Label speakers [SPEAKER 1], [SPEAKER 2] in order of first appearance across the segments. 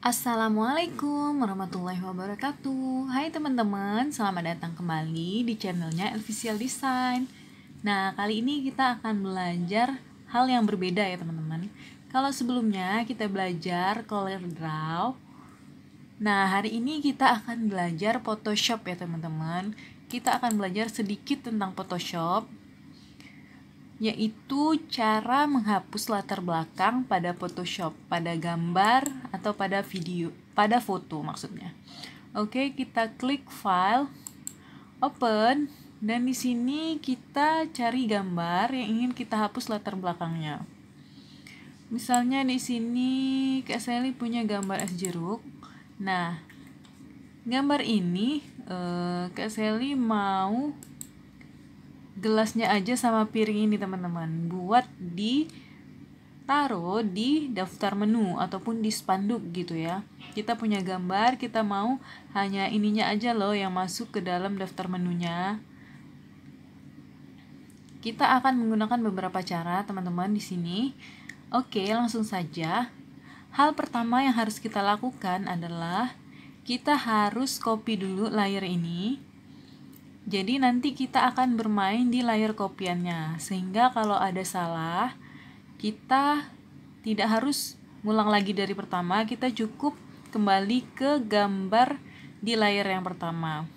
[SPEAKER 1] Assalamualaikum warahmatullahi wabarakatuh. Hai teman-teman, selamat datang kembali di channelnya Elvisial Design. Nah, kali ini kita akan belajar hal yang berbeda ya teman-teman. Kalau sebelumnya kita belajar Corel Draw, nah hari ini kita akan belajar Photoshop ya teman-teman. Kita akan belajar sedikit tentang Photoshop, yaitu cara menghapus latar belakang pada Photoshop, pada gambar atau pada video, pada foto maksudnya. Oke, kita klik file, open, dan di sini kita cari gambar yang ingin kita hapus latar belakangnya. Misalnya di sini Kak Sally punya gambar es jeruk. Nah, gambar ini Kak Sally mau gelasnya aja sama piring ini teman-teman buat ditaruh di daftar menu ataupun di spanduk gitu ya. Kita punya gambar, kita mau hanya ininya aja loh yang masuk ke dalam daftar menunya. Kita akan menggunakan beberapa cara teman-teman di sini. Oke, langsung saja. Hal pertama yang harus kita lakukan adalah kita harus copy dulu layer ini. Jadi nanti kita akan bermain di layar kopiannya, sehingga kalau ada salah, kita tidak harus ngulang lagi dari pertama, kita cukup kembali ke gambar di layar yang pertama.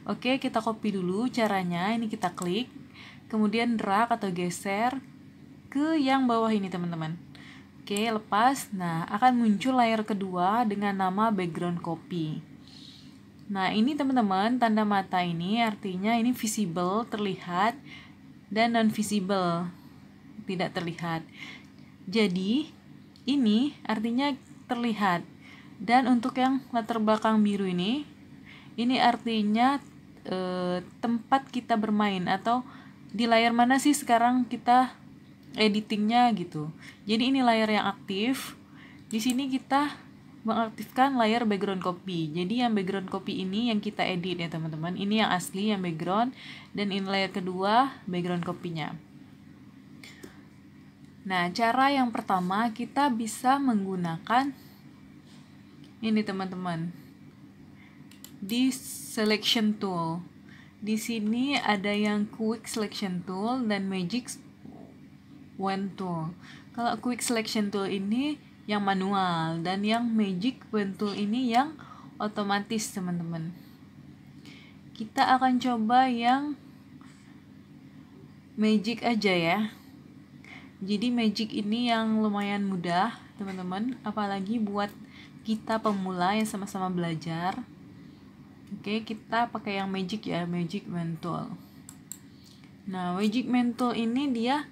[SPEAKER 1] Oke, kita copy dulu caranya, ini kita klik, kemudian drag atau geser ke yang bawah ini teman-teman. Oke, lepas, nah akan muncul layar kedua dengan nama background copy. Nah, ini teman-teman, tanda mata ini artinya ini visible, terlihat, dan non-visible, tidak terlihat. Jadi, ini artinya terlihat. Dan untuk yang latar belakang biru ini artinya tempat kita bermain atau di layar mana sih sekarang kita editingnya gitu. Jadi ini layar yang aktif. Di sini kita mengaktifkan layar background copy. Jadi yang background copy ini yang kita edit ya teman-teman. Ini yang asli, yang background, dan ini layar kedua background copy-nya. Nah, cara yang pertama kita bisa menggunakan ini teman-teman. Di selection tool. Di sini ada yang quick selection tool dan magic wand tool. Kalau quick selection tool ini yang manual dan yang magic wand tool ini yang otomatis teman-teman. Kita akan coba yang magic aja ya. Jadi magic ini yang lumayan mudah teman-teman, apalagi buat kita pemula yang sama-sama belajar. Oke, kita pakai yang magic ya, magic wand tool. Nah, magic wand tool ini dia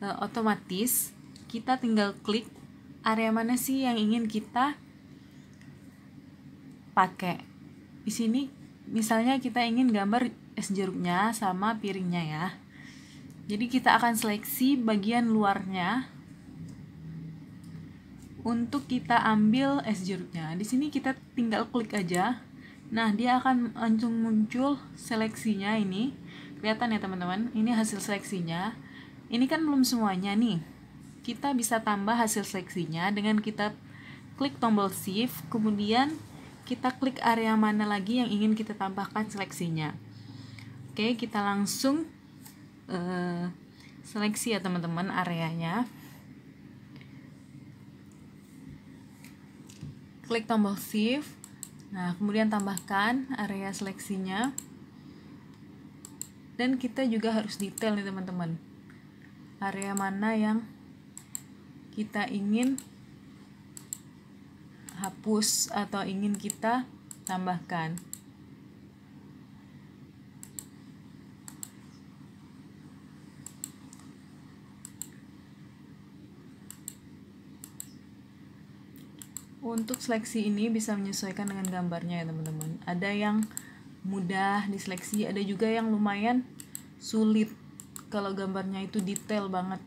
[SPEAKER 1] otomatis, kita tinggal klik area mana sih yang ingin kita pakai. Di sini misalnya kita ingin gambar es jeruknya sama piringnya ya. Jadi kita akan seleksi bagian luarnya untuk kita ambil es jeruknya. Di sini kita tinggal klik aja. Nah, dia akan langsung muncul seleksinya ini. Kelihatan ya teman-teman, ini hasil seleksinya. Ini kan belum semuanya nih. Kita bisa tambah hasil seleksinya dengan kita klik tombol shift, kemudian kita klik area mana lagi yang ingin kita tambahkan seleksinya. Oke, kita langsung seleksi ya teman-teman areanya. Klik tombol shift, nah kemudian tambahkan area seleksinya. Dan kita juga harus detail nih teman-teman, area mana yang kita ingin hapus atau ingin kita tambahkan. Untuk seleksi ini bisa menyesuaikan dengan gambarnya ya teman-teman. Ada yang mudah diseleksi, ada juga yang lumayan sulit kalau gambarnya itu detail banget.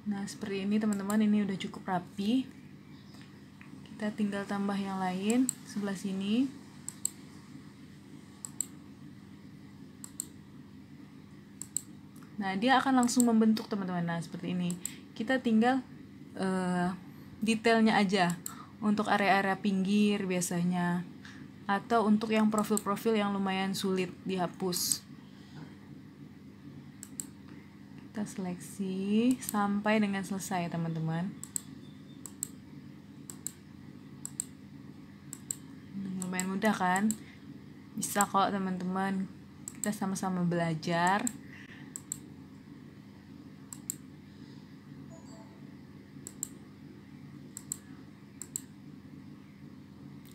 [SPEAKER 1] Nah, seperti ini teman-teman, ini udah cukup rapi. Kita tinggal tambah yang lain sebelah sini. Nah, dia akan langsung membentuk teman-teman. Nah, seperti ini. Kita tinggal detailnya aja, untuk area-area pinggir biasanya, atau untuk yang profil-profil yang lumayan sulit dihapus. Kita seleksi sampai dengan selesai teman-teman. Lumayan mudah kan? Bisa kok teman-teman, kita sama-sama belajar.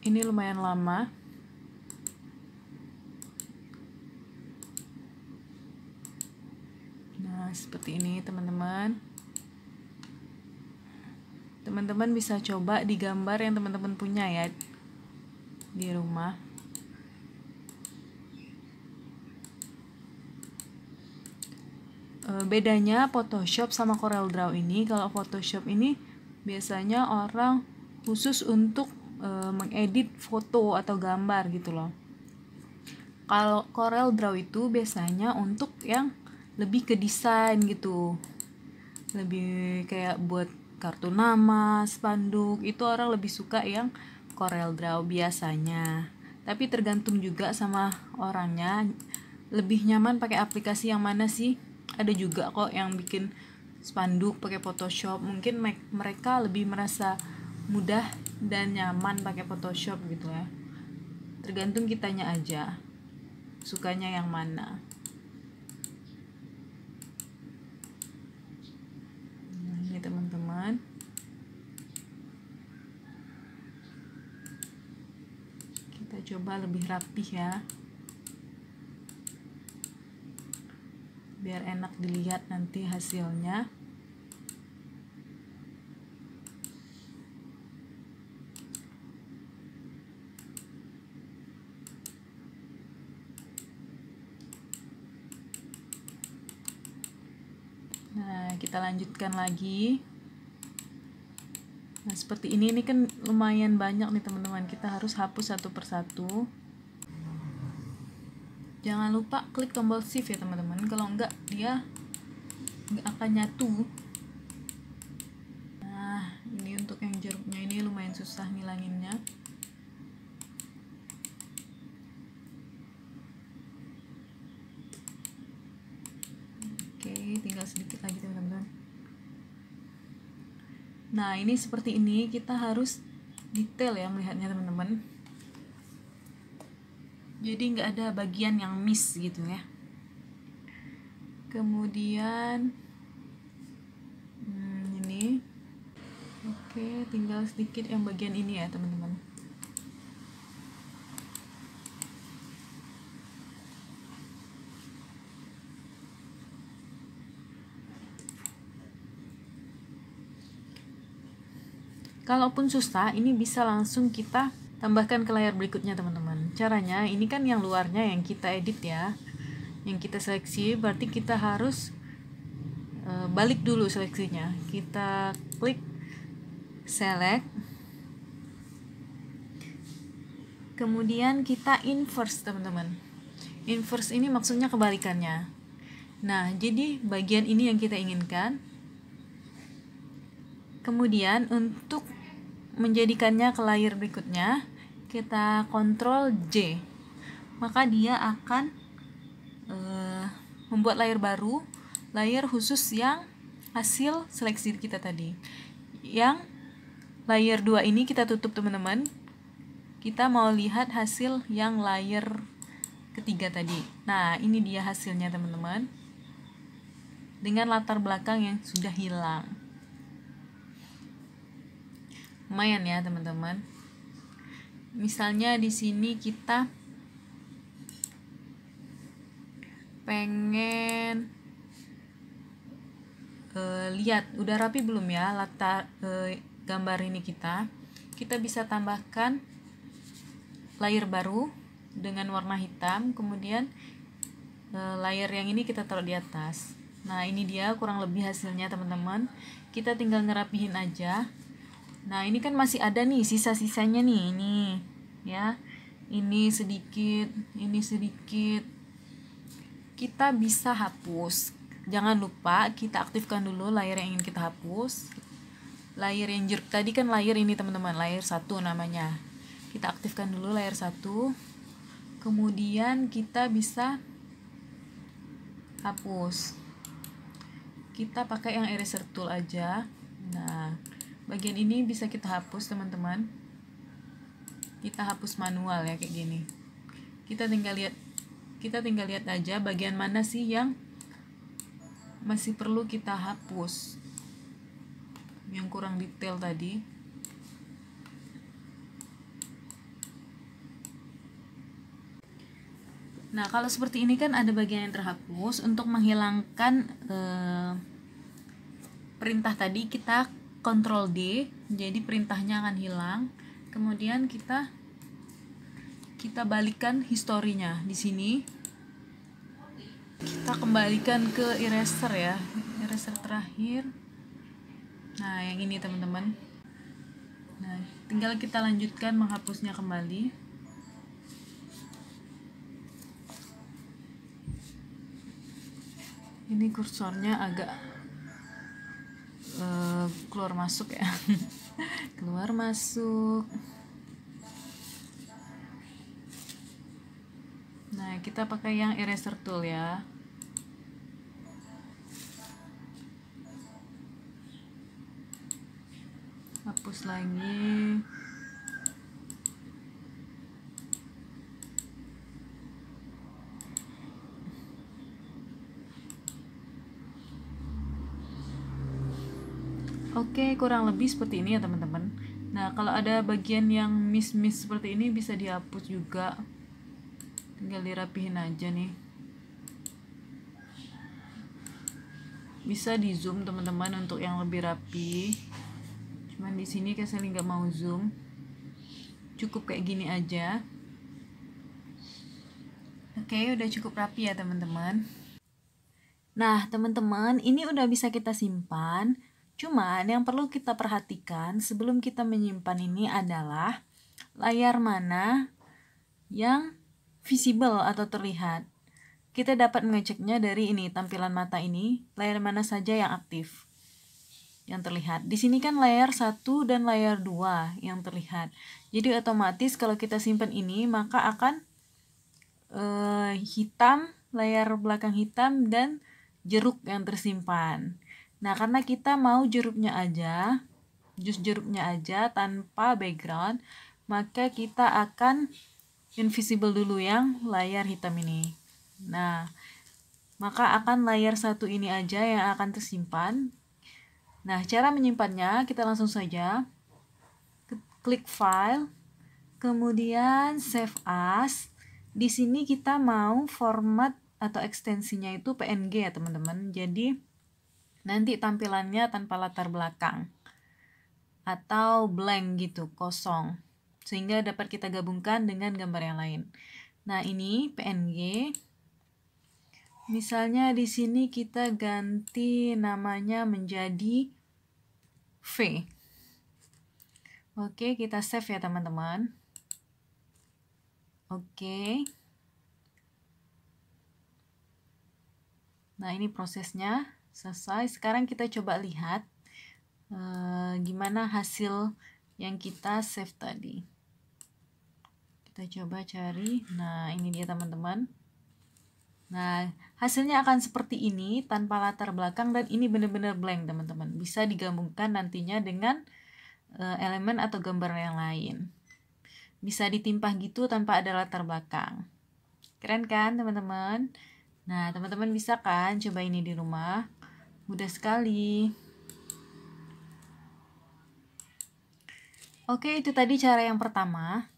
[SPEAKER 1] Ini lumayan lama. Nah, seperti ini teman-teman. Teman-teman bisa coba digambar yang teman-teman punya ya di rumah. Bedanya Photoshop sama CorelDRAW ini, kalau Photoshop ini biasanya orang khusus untuk mengedit foto atau gambar gitu loh. Kalau CorelDRAW itu biasanya untuk yang lebih ke desain gitu, lebih kayak buat kartu nama, spanduk, itu orang lebih suka yang CorelDRAW biasanya. Tapi tergantung juga sama orangnya, lebih nyaman pakai aplikasi yang mana sih. Ada juga kok yang bikin spanduk pakai Photoshop, mungkin mereka lebih merasa mudah dan nyaman pakai Photoshop gitu ya. Tergantung kitanya aja sukanya yang mana. Nah, ini teman-teman, kita coba lebih rapih ya, biar enak dilihat nanti hasilnya. Nah, kita lanjutkan lagi. Nah, seperti ini kan lumayan banyak nih teman-teman, kita harus hapus satu persatu. Jangan lupa klik tombol shift ya teman-teman, kalau enggak dia nggak akan nyatu. Nah, ini untuk yang jeruknya ini lumayan susah ngilanginnya. Oke, tinggal sedikit lagi teman-teman. Nah, ini seperti ini, kita harus detail ya melihatnya teman-teman. Jadi nggak ada bagian yang miss gitu ya. Kemudian ini, oke, tinggal sedikit yang bagian ini ya teman-teman. Kalaupun susah, ini bisa langsung kita tambahkan ke layar berikutnya teman-teman. Caranya, ini kan yang luarnya yang kita edit ya, yang kita seleksi, berarti kita harus balik dulu seleksinya. Kita klik select, kemudian kita inverse teman-teman. Inverse ini maksudnya kebalikannya. Nah, jadi bagian ini yang kita inginkan. Kemudian untuk menjadikannya ke layar berikutnya, kita Ctrl J, maka dia akan membuat layar baru, layar khusus yang hasil seleksi kita tadi. Yang layar 2 ini kita tutup teman-teman, kita mau lihat hasil yang layar ketiga tadi. Nah, ini dia hasilnya teman-teman, dengan latar belakang yang sudah hilang. Lumayan ya teman-teman. Misalnya di sini kita pengen lihat udah rapi belum ya latar gambar ini, kita bisa tambahkan layer baru dengan warna hitam, kemudian layer yang ini kita taruh di atas. Nah, ini dia kurang lebih hasilnya teman-teman. Kita tinggal ngerapihin aja. Nah, ini kan masih ada nih sisa-sisanya nih, ini ya. Ini sedikit, ini sedikit. Kita bisa hapus. Jangan lupa kita aktifkan dulu layar yang ingin kita hapus. layer yang jeruk tadi kan layer ini teman-teman, layer 1 namanya. Kita aktifkan dulu layer 1. Kemudian kita bisa hapus. Kita pakai yang eraser tool aja. Nah, bagian ini bisa kita hapus teman-teman. Kita hapus manual ya kayak gini. Kita tinggal lihat aja bagian mana sih yang masih perlu kita hapus. Yang kurang detail tadi. Nah, kalau seperti ini kan ada bagian yang terhapus. Untuk menghilangkan perintah tadi, kita Ctrl D, jadi perintahnya akan hilang. Kemudian kita balikkan historinya di sini. Kita kembalikan ke eraser ya, eraser terakhir. Nah, yang ini teman-teman. Nah, tinggal kita lanjutkan menghapusnya kembali. Ini kursornya agak keluar masuk ya. Keluar masuk. Nah, kita pakai yang eraser tool ya. Hapus lagi. Oke, kurang lebih seperti ini ya teman-teman. Nah, kalau ada bagian yang miss seperti ini bisa dihapus juga. Tinggal dirapihin aja nih. Bisa di zoom teman-teman untuk yang lebih rapi. Cuman di sini saya nggak mau zoom. Cukup kayak gini aja. Oke, udah cukup rapi ya teman-teman. Nah, teman-teman, ini udah bisa kita simpan. Cuman yang perlu kita perhatikan sebelum kita menyimpan ini adalah layar mana yang visible atau terlihat. Kita dapat mengeceknya dari ini, tampilan mata ini, layar mana saja yang aktif, yang terlihat. Di sini kan layar 1 dan layar 2 yang terlihat. Jadi otomatis kalau kita simpan ini, maka akan hitam, layar belakang hitam, dan jeruk yang tersimpan. Nah, karena kita mau jeruknya aja, jus jeruknya aja tanpa background, maka kita akan invisible dulu yang layar hitam ini. Nah, maka akan layar 1 ini aja yang akan tersimpan. Nah, cara menyimpannya kita langsung saja klik file, kemudian save as. Di sini kita mau format atau ekstensinya itu PNG ya teman-teman. Jadi nanti tampilannya tanpa latar belakang atau blank gitu, kosong, sehingga dapat kita gabungkan dengan gambar yang lain. Nah, ini PNG. Misalnya di sini kita ganti namanya menjadi V. Oke, kita save ya teman-teman. Oke. Nah, ini prosesnya selesai. Sekarang kita coba lihat gimana hasil yang kita save tadi. Kita coba cari. Nah, ini dia teman-teman. Nah, hasilnya akan seperti ini tanpa latar belakang, dan ini benar-benar blank teman-teman. Bisa digabungkan nantinya dengan elemen atau gambar yang lain. Bisa ditimpah gitu tanpa ada latar belakang. Keren kan teman-teman? Nah, teman-teman bisa kan coba ini di rumah? Mudah sekali. Oke, itu tadi cara yang pertama.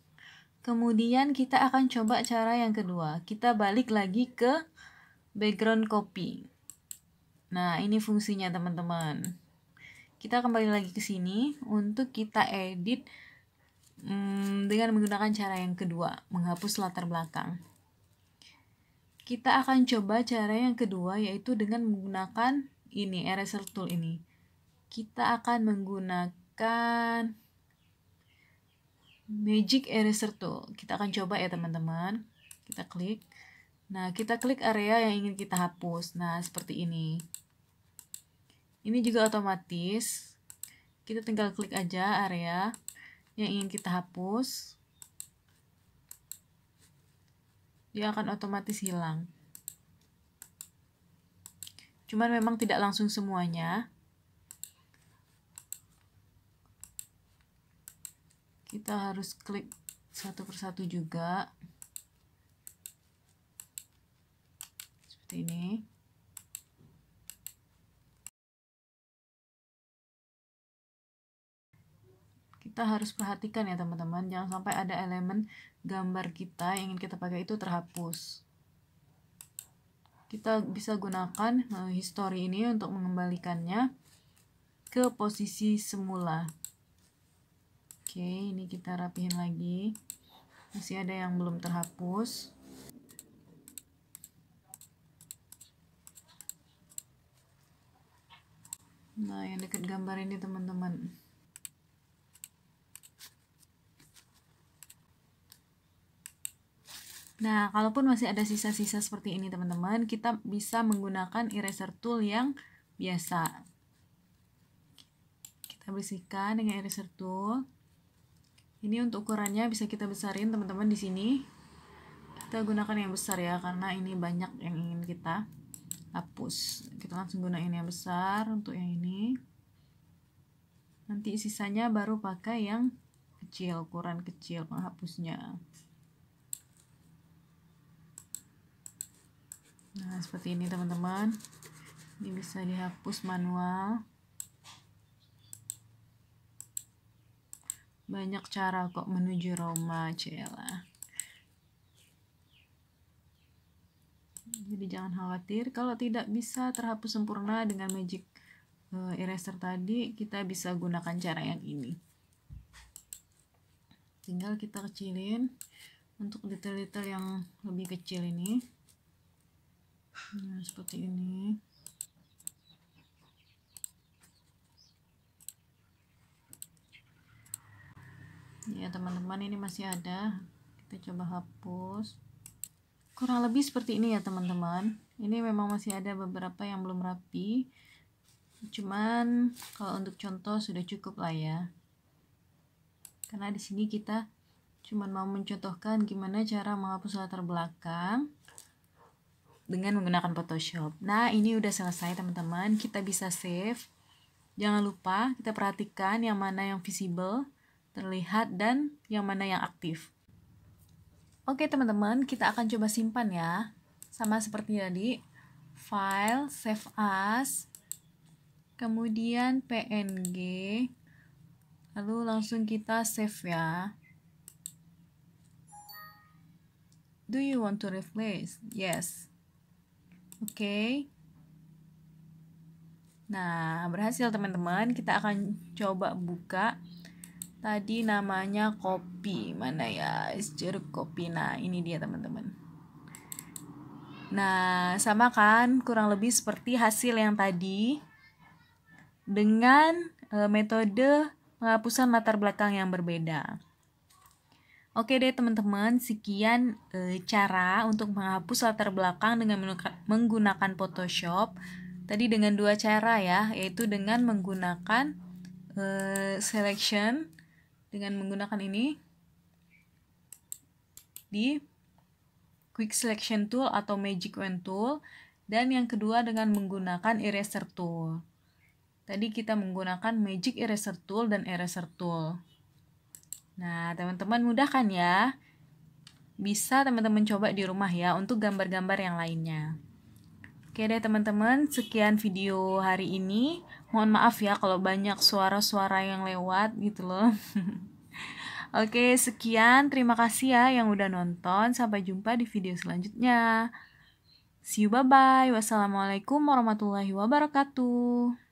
[SPEAKER 1] Kemudian kita akan coba cara yang kedua. Kita balik lagi ke background copy. Nah, ini fungsinya teman-teman. Kita kembali lagi ke sini untuk kita edit dengan menggunakan cara yang kedua, menghapus latar belakang. Kita akan coba cara yang kedua, yaitu dengan menggunakan ini, eraser tool ini. Kita akan menggunakan Magic Eraser Tool. Kita akan coba ya teman-teman. Kita klik. Nah, kita klik area yang ingin kita hapus. Nah, seperti ini. Ini juga otomatis. Kita tinggal klik aja area yang ingin kita hapus. Dia akan otomatis hilang. Cuman memang tidak langsung semuanya. Kita harus klik satu persatu juga. Seperti ini. Kita harus perhatikan ya teman-teman, jangan sampai ada elemen gambar kita yang ingin kita pakai itu terhapus. Kita bisa gunakan history ini untuk mengembalikannya ke posisi semula. Oke, ini kita rapihin lagi. Masih ada yang belum terhapus. Nah, yang dekat gambar ini teman-teman. Nah, kalaupun masih ada sisa-sisa seperti ini teman-teman, kita bisa menggunakan eraser tool yang biasa. Kita bersihkan dengan eraser tool. Ini untuk ukurannya bisa kita besarin teman-teman di sini. Kita gunakan yang besar ya, karena ini banyak yang ingin kita hapus. Kita langsung gunain yang besar untuk yang ini. Nanti sisanya baru pakai yang kecil, ukuran kecil penghapusnya. Nah, seperti ini teman-teman. Ini bisa dihapus manual. Banyak cara kok menuju Roma, Cela. Jadi jangan khawatir kalau tidak bisa terhapus sempurna dengan magic eraser tadi, kita bisa gunakan cara yang ini. Tinggal kita kecilin untuk detail-detail yang lebih kecil ini. Nah, seperti ini. Ya teman-teman, ini masih ada. Kita coba hapus. Kurang lebih seperti ini ya teman-teman. Ini memang masih ada beberapa yang belum rapi. Cuman kalau untuk contoh sudah cukup lah ya. Karena di sini kita cuman mau mencontohkan gimana cara menghapus latar belakang dengan menggunakan Photoshop. Nah, ini udah selesai teman-teman. Kita bisa save. Jangan lupa kita perhatikan yang mana yang visible, terlihat, dan yang mana yang aktif. Oke teman-teman, kita akan coba simpan ya. Sama seperti tadi. File, save as, kemudian PNG, lalu langsung kita save ya. Do you want to replace? Yes. Oke. Nah, berhasil teman-teman. Kita akan coba buka. Tadi namanya copy. Mana ya? Jeruk copy. Nah, ini dia teman-teman. Nah, sama kan? Kurang lebih seperti hasil yang tadi. Dengan metode penghapusan latar belakang yang berbeda. Oke deh teman-teman, sekian cara untuk menghapus latar belakang dengan menggunakan Photoshop. Tadi dengan dua cara ya, yaitu dengan menggunakan selection, dengan menggunakan ini di Quick Selection Tool atau Magic Wand Tool, dan yang kedua dengan menggunakan Eraser Tool. Tadi kita menggunakan Magic Eraser Tool dan Eraser Tool. Nah, teman-teman mudah kan ya? Bisa teman-teman coba di rumah ya untuk gambar-gambar yang lainnya. Oke deh teman-teman, sekian video hari ini. Mohon maaf ya kalau banyak suara-suara yang lewat gitu loh. Oke, sekian. Terima kasih ya yang udah nonton. Sampai jumpa di video selanjutnya. See you, bye-bye. Wassalamualaikum warahmatullahi wabarakatuh.